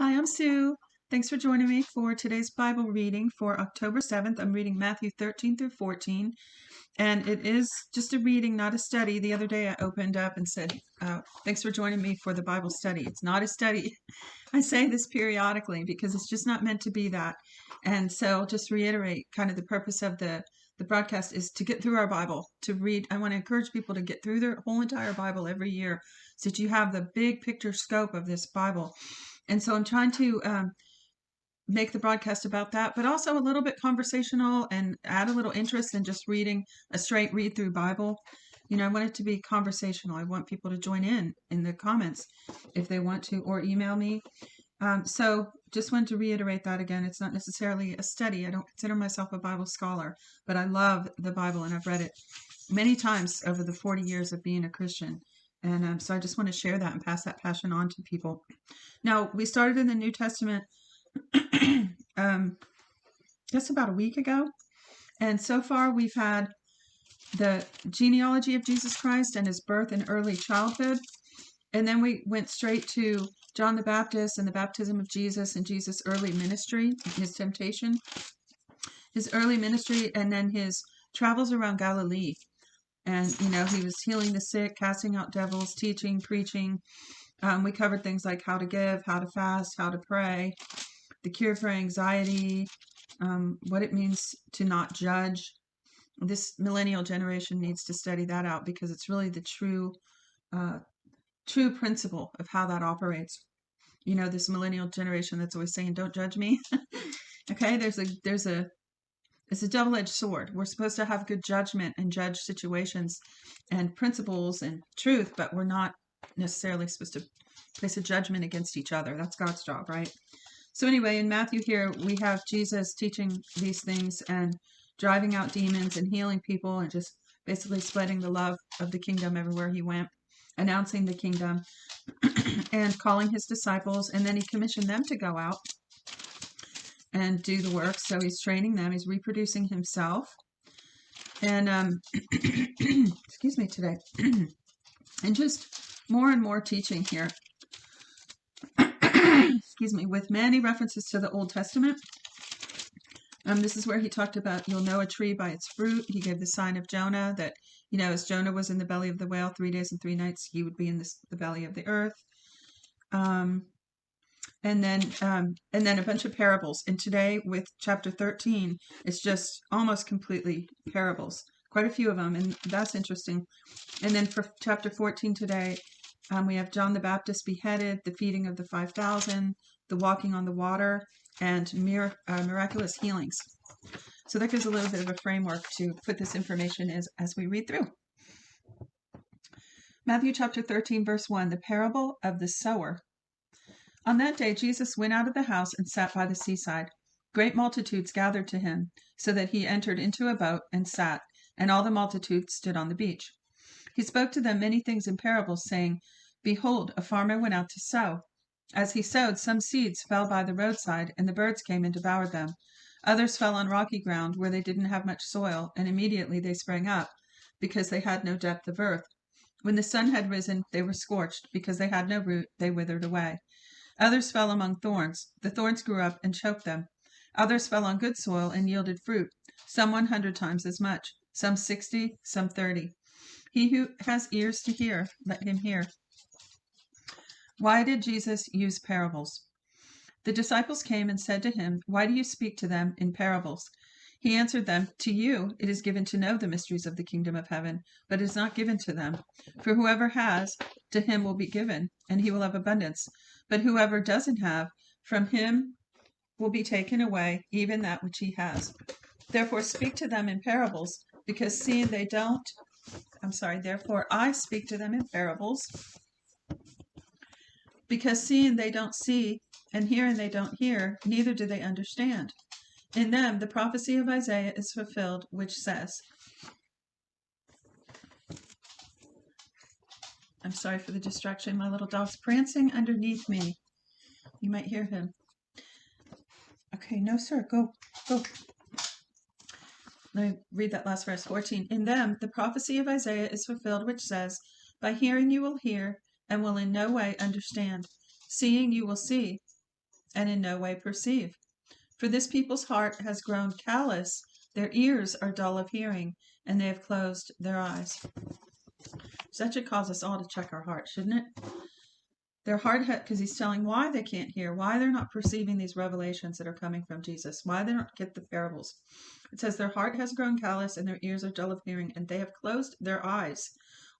Hi, I'm Sue. Thanks for joining me for today's Bible reading for October 7th. I'm reading Matthew 13 through 14, and it is just a reading, not a study. The other day I opened up and said, thanks for joining me for the Bible study. It's not a study. I say this periodically because it's just not meant to be that. And so I'll just reiterate kind of the purpose of the broadcast is to get through our Bible, to read. I want to encourage people to get through their whole entire Bible every year so that you have the big picture scope of this Bible. And so I'm trying to make the broadcast about that, but also a little bit conversational and add a little interest in just reading a straight read through Bible. I want it to be conversational. I want people to join in the comments if they want to, or email me. So just wanted to reiterate that again. It's not necessarily a study. I don't consider myself a Bible scholar, but I love the Bible and I've read it many times over the 40 years of being a Christian. And so I just want to share that and pass that passion on to people. Now, we started in the New Testament just about a week ago. And so far we've had the genealogy of Jesus Christ and his birth and early childhood. And then we went straight to John the Baptist and the baptism of Jesus and Jesus' early ministry, his temptation, his early ministry, and then his travels around Galilee. And, he was healing the sick, casting out devils, teaching, preaching. We covered things like how to give, how to fast, how to pray, the cure for anxiety, what it means to not judge. This millennial generation needs to study that out because it's really the true principle of how that operates. This millennial generation that's always saying, "Don't judge me." Okay, it's a double-edged sword. We're supposed to have good judgment and judge situations and principles and truth, but we're not necessarily supposed to place a judgment against each other. That's God's job, right? So anyway, in Matthew here, we have Jesus teaching these things and driving out demons and healing people and just basically spreading the love of the kingdom everywhere he went, announcing the kingdom and calling his disciples. And then he commissioned them to go out and do the work. So he's training them. He's reproducing himself. And, excuse me today. And just more and more teaching here. Excuse me, with many references to the Old Testament. This is where he talked about, you'll know a tree by its fruit. He gave the sign of Jonah that, as Jonah was in the belly of the whale 3 days and 3 nights, he would be in the belly of the earth. And then a bunch of parables. And today with chapter 13, it's just almost completely parables. Quite a few of them, and that's interesting. And then for chapter 14 today, we have John the Baptist beheaded, the feeding of the 5,000, the walking on the water, and miraculous healings. So that gives a little bit of a framework to put this information as we read through. Matthew chapter 13, verse 1, the parable of the sower. On that day, Jesus went out of the house and sat by the seaside. Great multitudes gathered to him, so that he entered into a boat and sat, and all the multitude stood on the beach. He spoke to them many things in parables, saying, Behold, a farmer went out to sow. As he sowed, some seeds fell by the roadside, and the birds came and devoured them. Others fell on rocky ground, where they didn't have much soil, and immediately they sprang up, because they had no depth of earth. When the sun had risen, they were scorched. Because they had no root, they withered away. Others fell among thorns. The thorns grew up and choked them. Others fell on good soil and yielded fruit, some 100 times as much, some 60, some 30. He who has ears to hear, let him hear. Why did Jesus use parables? The disciples came and said to him, Why do you speak to them in parables? He answered them, To you it is given to know the mysteries of the kingdom of heaven, but it is not given to them. For whoever has, to him will be given, and he will have abundance. But whoever doesn't have, from him will be taken away even that which he has. Therefore speak to them in parables, because seeing they don't, therefore I speak to them in parables, because seeing they don't see, and hearing they don't hear, neither do they understand. In them the prophecy of Isaiah is fulfilled, which says, I'm sorry for the distraction, my little dog's prancing underneath me. You might hear him. Okay, no sir, go. Let me read that last verse, 14. In them the prophecy of Isaiah is fulfilled, which says, By hearing you will hear, and will in no way understand. Seeing you will see, and in no way perceive. For this people's heart has grown callous, their ears are dull of hearing, and they have closed their eyes. So that should cause us all to check our heart, shouldn't it? Their heart, because he's telling why they can't hear, why they're not perceiving these revelations that are coming from Jesus, why they don't get the parables. It says their heart has grown callous and their ears are dull of hearing, and they have closed their eyes.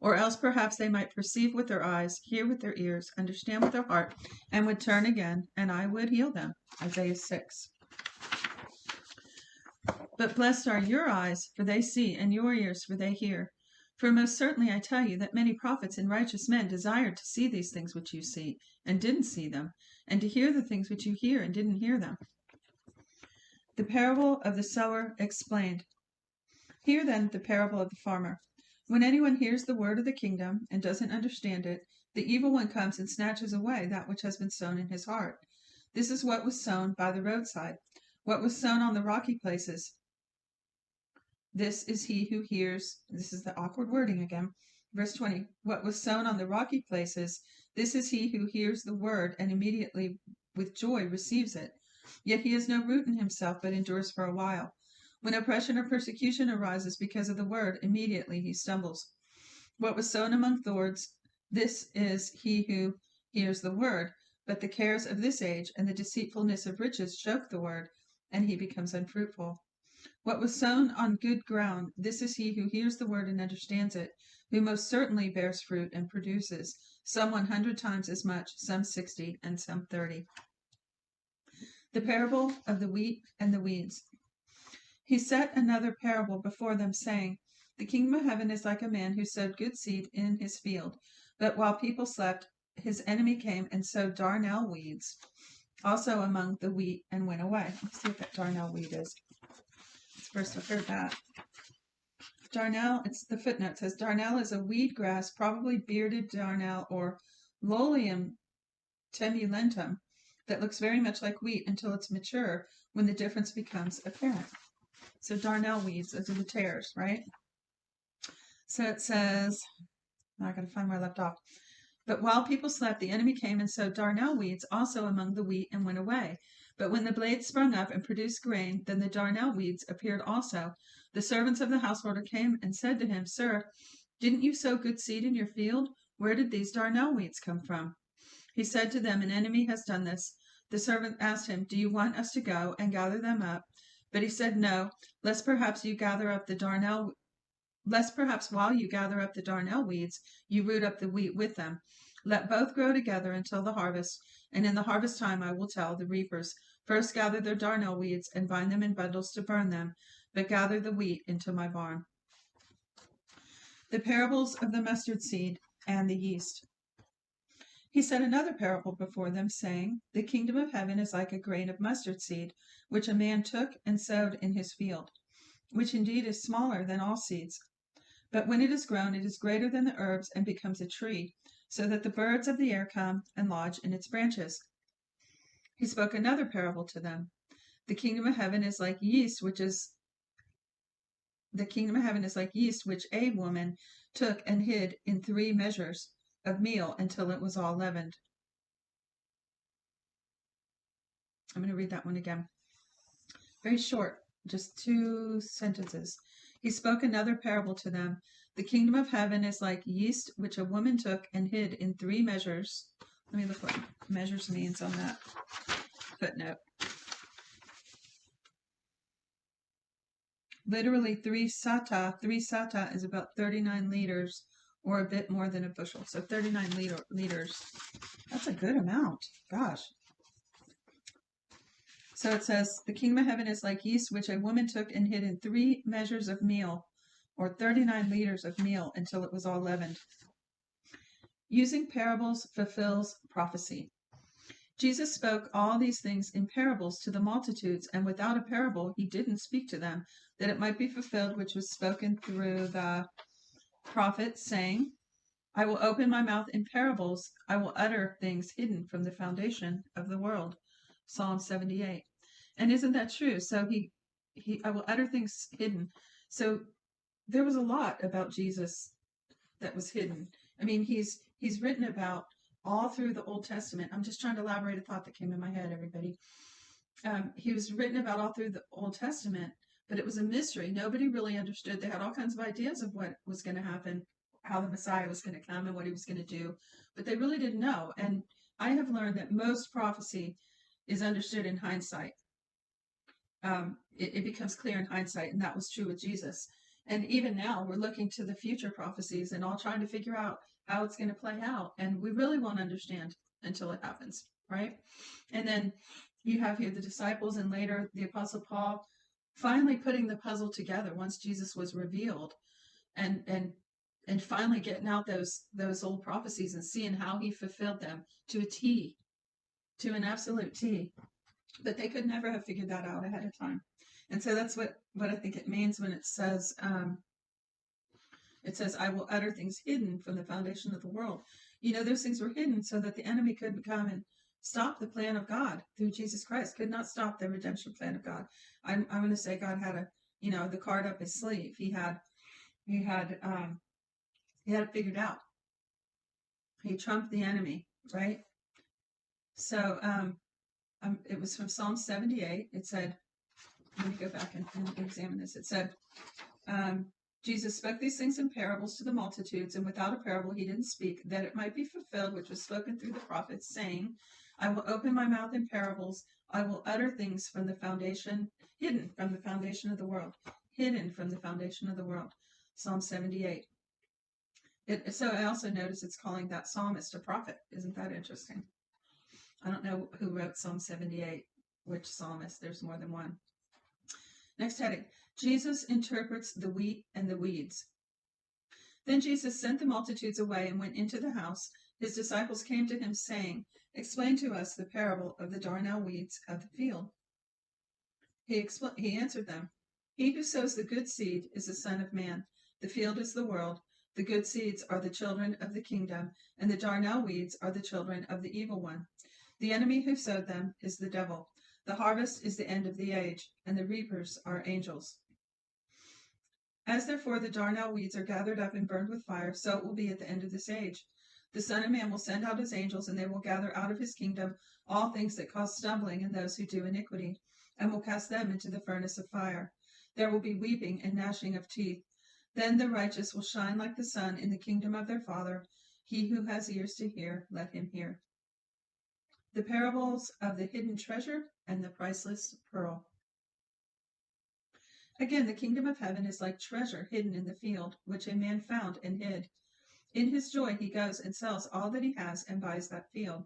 Or else perhaps they might perceive with their eyes, hear with their ears, understand with their heart, and would turn again, and I would heal them. Isaiah 6. But blessed are your eyes, for they see, and your ears, for they hear. For most certainly I tell you that many prophets and righteous men desired to see these things which you see, and didn't see them, and to hear the things which you hear, and didn't hear them. The parable of the sower explained. Hear then the parable of the farmer. When anyone hears the word of the kingdom and doesn't understand it, the evil one comes and snatches away that which has been sown in his heart. This is what was sown by the roadside. What was sown on the rocky places, this is he who hears. This is the awkward wording again. Verse 20. What was sown on the rocky places, this is he who hears the word and immediately with joy receives it. Yet he has no root in himself, but endures for a while. When oppression or persecution arises because of the word, immediately he stumbles. What was sown among thorns, this is he who hears the word, but the cares of this age and the deceitfulness of riches choke the word, and he becomes unfruitful. What was sown on good ground, this is he who hears the word and understands it, who most certainly bears fruit and produces, some 100 times as much, some 60, and some 30. The parable of the wheat and the weeds. He set another parable before them, saying, The kingdom of heaven is like a man who sowed good seed in his field, but while people slept, his enemy came and sowed darnel weeds also among the wheat and went away. Let's see what that darnel weed is. First I've heard that. Darnel, it's the footnote says darnel is a weed grass, probably bearded darnel or Lolium temulentum, that looks very much like wheat until it's mature, when the difference becomes apparent. So darnel weeds, those are the tares, right? So it says, now I gotta find where I left off. But while people slept, the enemy came and sowed darnel weeds also among the wheat and went away. But when the blades sprung up and produced grain, then the darnel weeds appeared also. The servants of the householder came and said to him, Sir, didn't you sow good seed in your field? Where did these darnel weeds come from? He said to them, An enemy has done this. The servant asked him, Do you want us to go and gather them up? But he said, No, lest perhaps while you gather up the darnel weeds, you root up the wheat with them. Let both grow together until the harvest, and in the harvest time I will tell the reapers, First gather the darnel weeds and bind them in bundles to burn them, but gather the wheat into my barn. The parables of the mustard seed and the yeast. He set another parable before them, saying, The kingdom of heaven is like a grain of mustard seed, which a man took and sowed in his field, which indeed is smaller than all seeds. But when it is grown, it is greater than the herbs and becomes a tree, so that the birds of the air come and lodge in its branches. He spoke another parable to them. The kingdom of heaven is like yeast, which a woman took and hid in 3 measures of meal until it was all leavened. I'm going to read that one again. Very short, just 2 sentences. He spoke another parable to them. The kingdom of heaven is like yeast, which a woman took and hid in 3 measures. Let me look what measures means on that footnote. Literally 3 sata. 3 sata is about 39 liters, or a bit more than a bushel. So 39 liters. That's a good amount. Gosh. So it says, the kingdom of heaven is like yeast, which a woman took and hid in 3 measures of meal, or 39 liters of meal, until it was all leavened. Using parables fulfills prophecy. Jesus spoke all these things in parables to the multitudes, and without a parable he didn't speak to them, that it might be fulfilled which was spoken through the prophet, saying, I will open my mouth in parables, I will utter things hidden from the foundation of the world. Psalm 78. And isn't that true? So I will utter things hidden. So there was a lot about Jesus that was hidden. I mean, he's written about all through the Old Testament. I'm just trying to elaborate a thought that came in my head, everybody. He was written about all through the Old Testament, but it was a mystery. Nobody really understood. They had all kinds of ideas of what was going to happen, how the Messiah was going to come and what he was going to do, but they really didn't know. And I have learned that most prophecy is understood in hindsight. It becomes clear in hindsight, and that was true with Jesus. And even now, we're looking to the future prophecies and all trying to figure out how it's going to play out. And we really won't understand until it happens, right? And then you have here the disciples and later the Apostle Paul finally putting the puzzle together once Jesus was revealed, and finally getting out those old prophecies and seeing how he fulfilled them to a T, to an absolute T. But they could never have figured that out ahead of time. And so that's what I think it means when it says, I will utter things hidden from the foundation of the world. You know, those things were hidden so that the enemy couldn't come and stop the plan of God through Jesus Christ, could not stop the redemption plan of God. I'm going to say God had the card up his sleeve. He had it figured out. He trumped the enemy, right? So, it was from Psalm 78. It said, let me go back and examine this. It said, Jesus spoke these things in parables to the multitudes, and without a parable he didn't speak, that it might be fulfilled which was spoken through the prophets, saying, I will open my mouth in parables, I will utter things from the foundation, hidden from the foundation of the world, hidden from the foundation of the world. Psalm 78. So I also notice it's calling that psalmist a prophet. Isn't that interesting? I don't know who wrote Psalm 78, which psalmist. There's more than one. Next heading, Jesus interprets the wheat and the weeds. Then Jesus sent the multitudes away and went into the house. His disciples came to him, saying, explain to us the parable of the darnel weeds of the field. He answered them, he who sows the good seed is the Son of Man. The field is the world. The good seeds are the children of the kingdom, and the darnel weeds are the children of the evil one. The enemy who sowed them is the devil. The harvest is the end of the age, and the reapers are angels. As therefore the darnel weeds are gathered up and burned with fire, so it will be at the end of this age. The Son of Man will send out his angels, and they will gather out of his kingdom all things that cause stumbling in those who do iniquity, and will cast them into the furnace of fire. There will be weeping and gnashing of teeth. Then the righteous will shine like the sun in the kingdom of their Father. He who has ears to hear, let him hear. The parables of the hidden treasure and the priceless pearl. Again, the kingdom of heaven is like treasure hidden in the field, which a man found and hid. In his joy, he goes and sells all that he has and buys that field.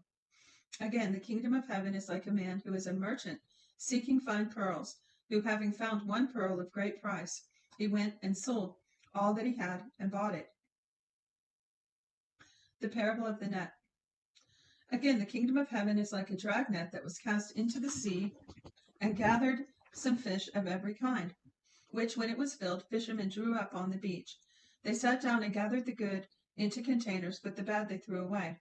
Again, the kingdom of heaven is like a man who is a merchant seeking fine pearls, who having found one pearl of great price, he went and sold all that he had and bought it. The parable of the net. Again, the kingdom of heaven is like a dragnet that was cast into the sea and gathered some fish of every kind, which, when it was filled, fishermen drew up on the beach. They sat down and gathered the good into containers, but the bad they threw away.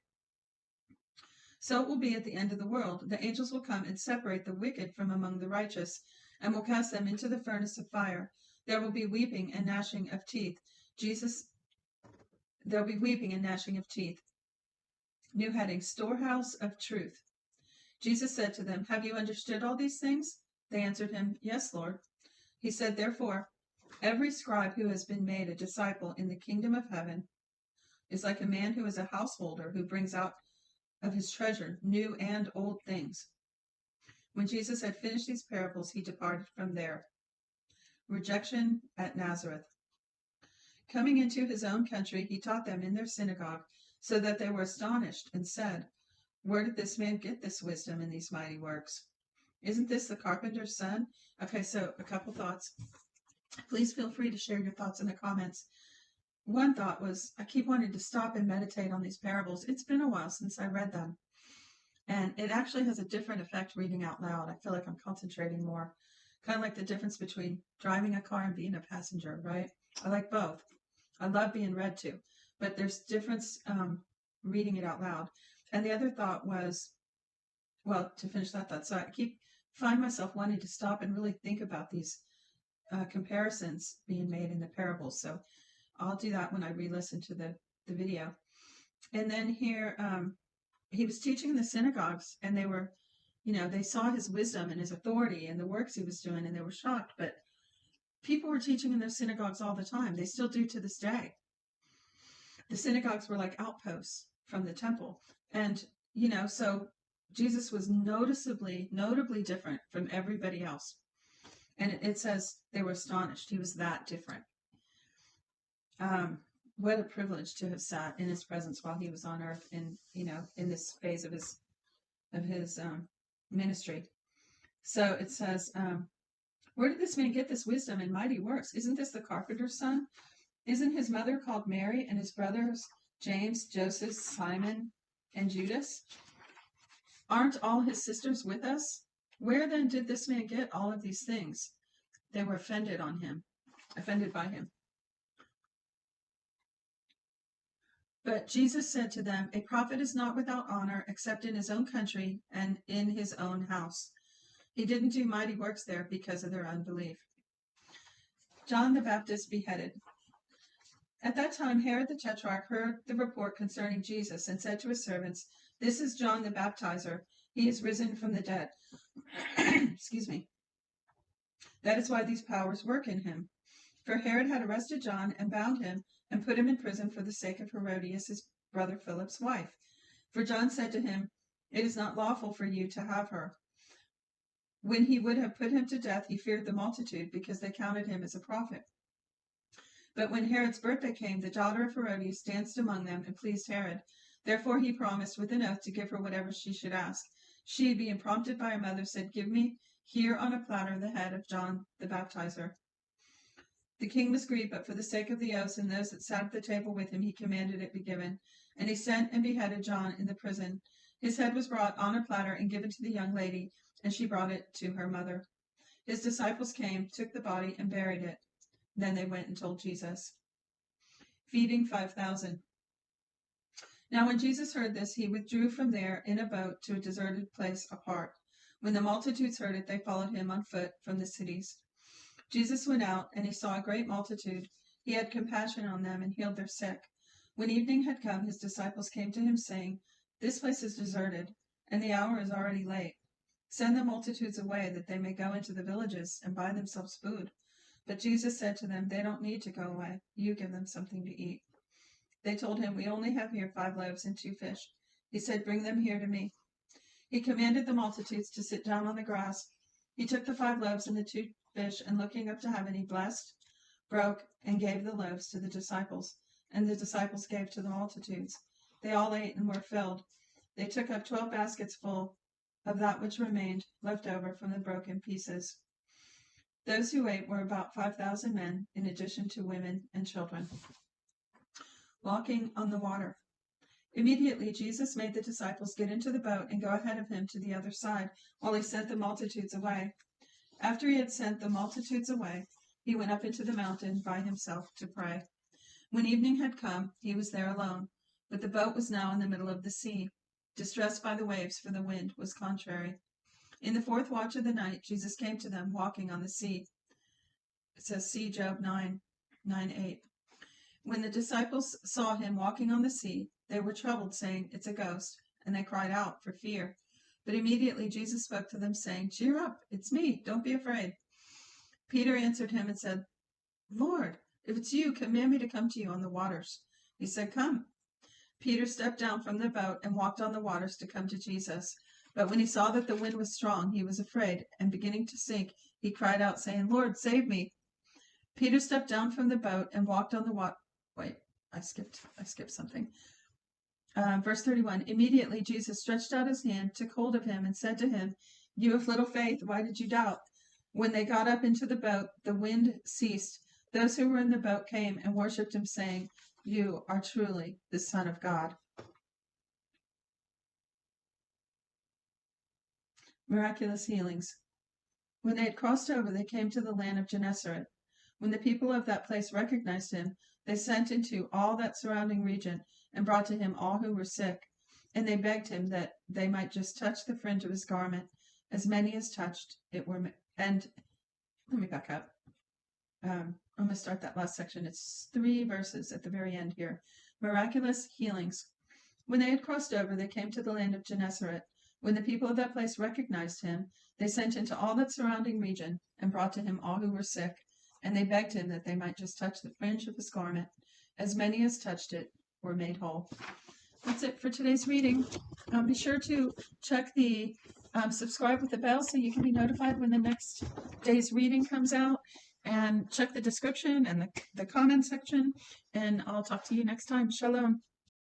So it will be at the end of the world. The angels will come and separate the wicked from among the righteous, and will cast them into the furnace of fire. There will be weeping and gnashing of teeth. There'll be weeping and gnashing of teeth. New heading, storehouse of truth. Jesus said to them, have you understood all these things? They answered him, yes, Lord. He said, therefore, every scribe who has been made a disciple in the kingdom of heaven is like a man who is a householder who brings out of his treasure new and old things. When Jesus had finished these parables, he departed from there. Rejection at Nazareth. Coming into his own country, he taught them in their synagogue, so that they were astonished and said, where did this man get this wisdom and these mighty works? Isn't this the carpenter's son? Okay, so a couple thoughts. Please feel free to share your thoughts in the comments. One thought was, I keep wanting to stop and meditate on these parables. It's been a while since I read them. And it actually has a different effect reading out loud. I feel like I'm concentrating more. Kind of like the difference between driving a car and being a passenger, right? I like both. I love being read to. But there's difference reading it out loud. And the other thought was, well, to finish that thought, so I find myself wanting to stop and really think about these comparisons being made in the parables. So I'll do that when I re-listen to the video. And then here, he was teaching in the synagogues, and they were, they saw his wisdom and his authority and the works he was doing, and they were shocked. But people were teaching in those synagogues all the time. They still do to this day. The synagogues were like outposts from the temple. And, so Jesus was notably different from everybody else. And it says they were astonished. He was that different. What a privilege to have sat in his presence while he was on earth in this phase of his ministry. So it says, where did this man get this wisdom and mighty works? Isn't this the carpenter's son? Isn't his mother called Mary, and his brothers James, Joseph, Simon, and Judas? Aren't all his sisters with us? Where then did this man get all of these things? They were offended by him. But Jesus said to them, a prophet is not without honor except in his own country and in his own house. He didn't do mighty works there because of their unbelief. John the Baptist beheaded. At that time, Herod the Tetrarch heard the report concerning Jesus and said to his servants, this is John the Baptizer. He is risen from the dead. Excuse me. That is why these powers work in him. For Herod had arrested John and bound him and put him in prison for the sake of Herodias, his brother Philip's wife. For John said to him, it is not lawful for you to have her. When he would have put him to death, he feared the multitude because they counted him as a prophet. But when Herod's birthday came, the daughter of Herodias danced among them and pleased Herod. Therefore he promised with an oath to give her whatever she should ask. She, being prompted by her mother, said, give me here on a platter the head of John the Baptizer. The king was grieved, but for the sake of the oaths and those that sat at the table with him, he commanded it be given. And he sent and beheaded John in the prison. His head was brought on a platter and given to the young lady, and she brought it to her mother. His disciples came, took the body, and buried it. Then they went and told Jesus. Feeding 5,000. Now when Jesus heard this, he withdrew from there in a boat to a deserted place apart. When the multitudes heard it, they followed him on foot from the cities. Jesus went out, and he saw a great multitude. He had compassion on them and healed their sick. When evening had come, his disciples came to him, saying, this place is deserted, and the hour is already late. Send the multitudes away, that they may go into the villages and buy themselves food. But Jesus said to them, they don't need to go away. You give them something to eat. They told him, we only have here 5 loaves and 2 fish. He said, bring them here to me. He commanded the multitudes to sit down on the grass. He took the 5 loaves and the 2 fish, and looking up to heaven, he blessed, broke, and gave the loaves to the disciples, and the disciples gave to the multitudes. They all ate and were filled. They took up 12 baskets full of that which remained, left over from the broken pieces. Those who ate were about 5,000 men, in addition to women and children. Walking on the water. Immediately Jesus made the disciples get into the boat and go ahead of him to the other side, while he sent the multitudes away. After he had sent the multitudes away, he went up into the mountain by himself to pray. When evening had come, he was there alone, but the boat was now in the middle of the sea, distressed by the waves, for the wind was contrary. In the 4th watch of the night, Jesus came to them walking on the sea. It says, see Job 9:8. When the disciples saw him walking on the sea, they were troubled, saying, it's a ghost, and they cried out for fear. But immediately Jesus spoke to them, saying, cheer up, it's me, don't be afraid. Peter answered him and said, Lord, if it's you, command me to come to you on the waters. He said, come. Peter stepped down from the boat and walked on the waters to come to Jesus. But when he saw that the wind was strong, he was afraid, and beginning to sink, he cried out, saying, Lord, save me. Peter stepped down from the boat and walked on the water. Wait, I skipped something. Verse 31, immediately Jesus stretched out his hand, took hold of him, and said to him, you have little faith, why did you doubt? When they got up into the boat, the wind ceased. Those who were in the boat came and worshipped him, saying, you are truly the Son of God. Miraculous healings. When they had crossed over, they came to the land of Gennesaret. When the people of that place recognized him, they sent into all that surrounding region and brought to him all who were sick. And they begged him that they might just touch the fringe of his garment. As many as touched it were. And let me back up. I'm going to start that last section. It's 3 verses at the very end here. Miraculous healings. When they had crossed over, they came to the land of Gennesaret. When the people of that place recognized him, they sent into all that surrounding region and brought to him all who were sick, and they begged him that they might just touch the fringe of his garment. As many as touched it were made whole. That's it for today's reading. Be sure to check the subscribe with the bell so you can be notified when the next day's reading comes out, and check the description and the comment section, and I'll talk to you next time. Shalom.